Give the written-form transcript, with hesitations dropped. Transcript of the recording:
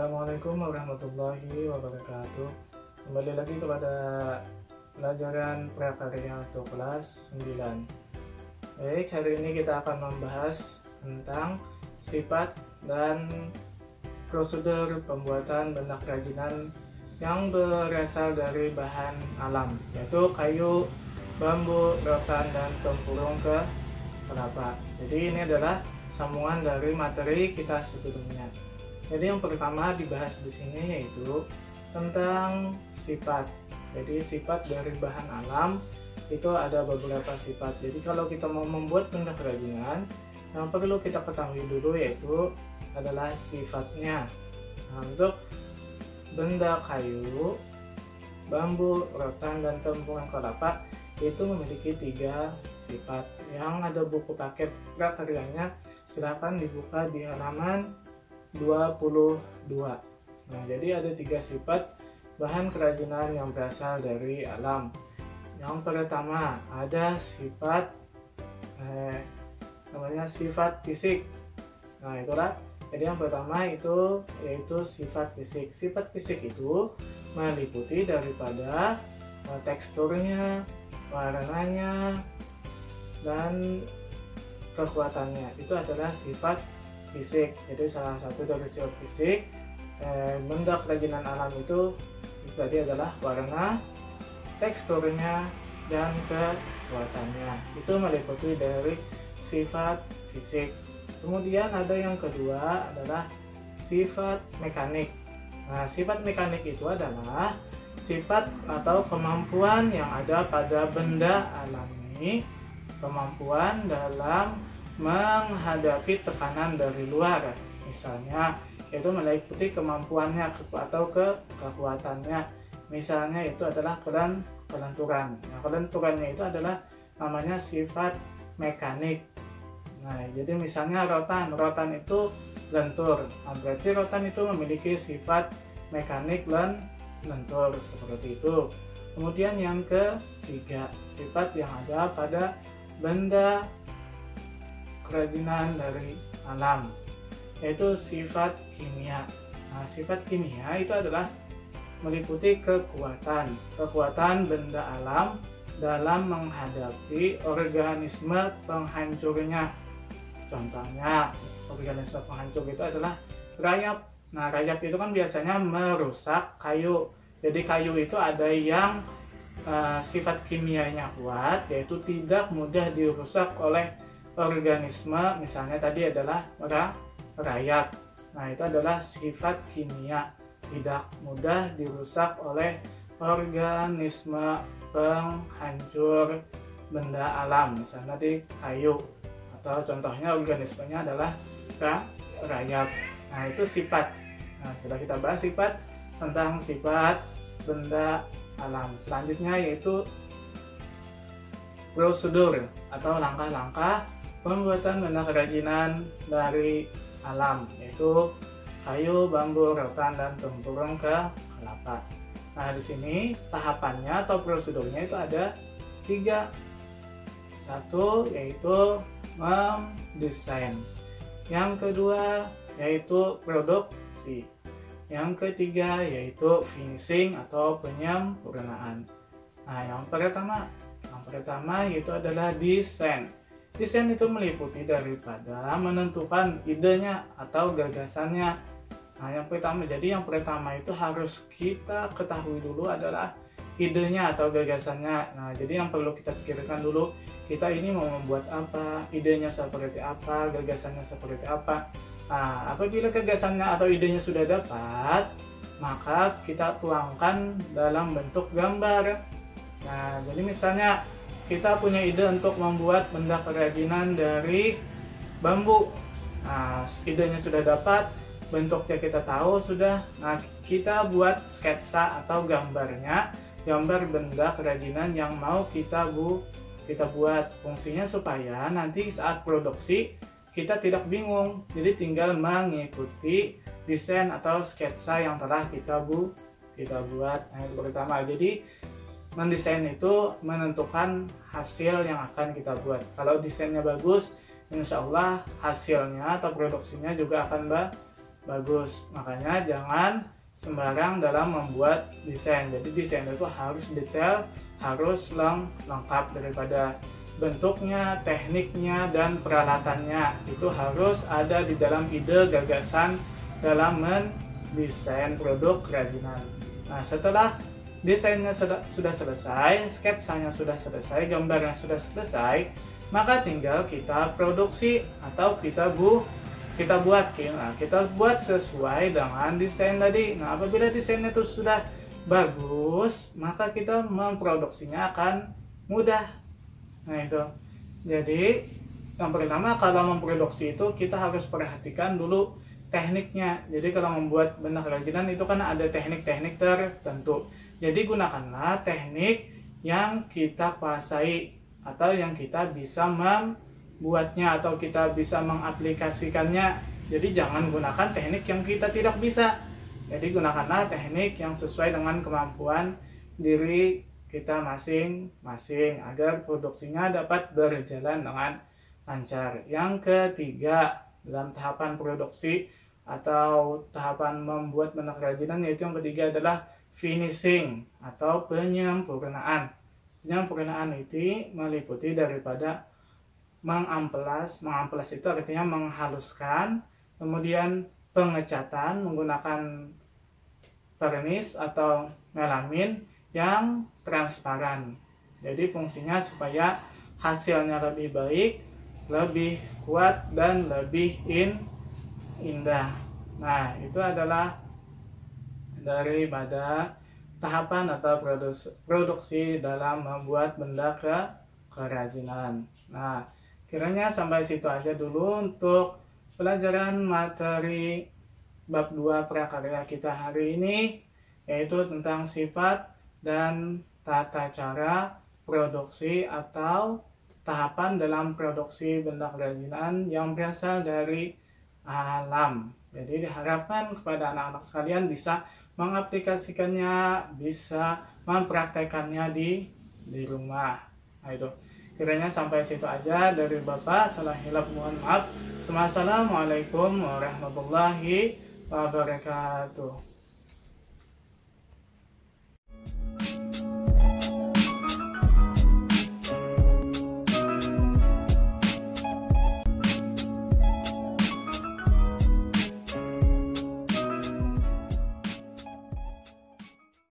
Assalamualaikum warahmatullahi wabarakatuh. Kembali lagi kepada pelajaran prakarya untuk kelas 9. Baik, hari ini kita akan membahas tentang sifat dan prosedur pembuatan benda kerajinan yang berasal dari bahan alam, yaitu kayu, bambu, rotan, dan tempurung kelapa. Jadi ini adalah sambungan dari materi kita sebelumnya. Jadi yang pertama dibahas di sini yaitu tentang sifat. Jadi sifat dari bahan alam itu ada beberapa sifat. Jadi kalau kita mau membuat benda kerajinan, yang perlu kita ketahui dulu yaitu adalah sifatnya. Nah, untuk benda kayu, bambu, rotan, dan tempurung kelapa itu memiliki 3 sifat. Yang ada buku paket prakaryanya silahkan dibuka di halaman 22. Nah, jadi ada 3 sifat bahan kerajinan yang berasal dari alam. Yang pertama ada sifat namanya sifat fisik. Nah, itulah. Jadi yang pertama itu yaitu sifat fisik. Sifat fisik itu meliputi daripada teksturnya, warnanya, dan kekuatannya. Itu adalah sifat fisik. Jadi salah satu dari sifat fisik benda kerajinan alam itu tadi adalah warna, teksturnya, dan kekuatannya. Itu meliputi dari sifat fisik. Kemudian ada yang kedua adalah sifat mekanik. Nah, sifat mekanik itu adalah sifat atau kemampuan yang ada pada benda alami, kemampuan dalam menghadapi tekanan dari luar, misalnya itu meliputi kemampuannya atau kekuatannya. Misalnya itu adalah kelenturan. Nah, kelenturannya itu adalah namanya sifat mekanik. Nah, jadi misalnya rotan itu lentur. Nah, berarti rotan itu memiliki sifat mekanik lentur seperti itu. Kemudian yang ketiga, sifat yang ada pada benda kerajinan dari alam, yaitu sifat kimia. Nah, sifat kimia itu adalah meliputi kekuatan benda alam dalam menghadapi organisme penghancurnya. Contohnya, organisme penghancur itu adalah rayap. Nah, rayap itu kan biasanya merusak kayu. Jadi kayu itu ada yang sifat kimianya kuat, yaitu tidak mudah dirusak oleh organisme, misalnya tadi adalah rayap. Nah, itu adalah sifat kimia, tidak mudah dirusak oleh organisme penghancur benda alam, misalnya di kayu, atau contohnya organismenya adalah rayap. Nah, itu sifat. Nah, sudah kita bahas sifat tentang sifat benda alam. Selanjutnya yaitu prosedur atau langkah-langkah pembuatan benda kerajinan dari alam, yaitu kayu, bambu, rotan, dan tempurung kelapa. Nah, di sini tahapannya atau prosedurnya itu ada 3. Satu yaitu mendesain. Yang kedua yaitu produksi. Yang ketiga yaitu finishing atau penyempurnaan. Nah, yang pertama yaitu adalah desain. Desain itu meliputi daripada menentukan idenya atau gagasannya. Nah, yang pertama itu harus kita ketahui dulu adalah idenya atau gagasannya. Nah, jadi yang perlu kita pikirkan dulu, kita ini mau membuat apa, idenya seperti apa, gagasannya seperti apa. Nah, apabila gagasannya atau idenya sudah dapat, maka kita tuangkan dalam bentuk gambar. Nah, jadi misalnya kita punya ide untuk membuat benda kerajinan dari bambu. Nah, idenya sudah dapat, bentuknya kita tahu sudah. Nah, kita buat sketsa atau gambar benda kerajinan yang mau kita buat. Fungsinya supaya nanti saat produksi kita tidak bingung. Jadi tinggal mengikuti desain atau sketsa yang telah kita buat. Nah, yang pertama, jadi mendesain itu menentukan hasil yang akan kita buat. Kalau desainnya bagus, insya Allah hasilnya atau produksinya juga akan bagus. Makanya jangan sembarang dalam membuat desain. Jadi desain itu harus detail, harus lengkap, daripada bentuknya, tekniknya, dan peralatannya. Itu harus ada di dalam ide gagasan dalam mendesain produk kerajinan. Nah, setelah desainnya sudah selesai, sketsanya sudah selesai, gambarnya sudah selesai, maka tinggal kita produksi atau kita buat. Nah, kita buat sesuai dengan desain tadi. Nah, apabila desainnya itu sudah bagus, maka kita memproduksinya akan mudah. Nah, itu. Jadi, yang pertama kalau memproduksi itu kita harus perhatikan dulu tekniknya. Jadi kalau membuat benda kerajinan itu kan ada teknik-teknik tertentu. Jadi gunakanlah teknik yang kita kuasai atau yang kita bisa membuatnya atau kita bisa mengaplikasikannya. Jadi jangan gunakan teknik yang kita tidak bisa. Jadi gunakanlah teknik yang sesuai dengan kemampuan diri kita masing-masing agar produksinya dapat berjalan dengan lancar. Yang ketiga, dalam tahapan produksi atau tahapan membuat benda kerajinan, yaitu yang ketiga adalah finishing atau penyempurnaan. Penyempurnaan itu meliputi daripada mengamplas itu artinya menghaluskan, kemudian pengecatan menggunakan varnish atau melamin yang transparan. Jadi fungsinya supaya hasilnya lebih baik, lebih kuat, dan lebih indah. Nah, itu adalah daripada tahapan atau produksi dalam membuat benda kerajinan. Nah, kiranya sampai situ aja dulu untuk pelajaran materi bab 2 prakarya kita hari ini, yaitu tentang sifat dan tata cara produksi atau tahapan dalam produksi benda kerajinan yang berasal dari alam. Jadi diharapkan kepada anak-anak sekalian bisa mengaplikasikannya, bisa mempraktekannya di rumah. Nah, itu. Kiranya sampai situ aja dari Bapak. Salah hilap mohon maaf. Assalamualaikum warahmatullahi wabarakatuh.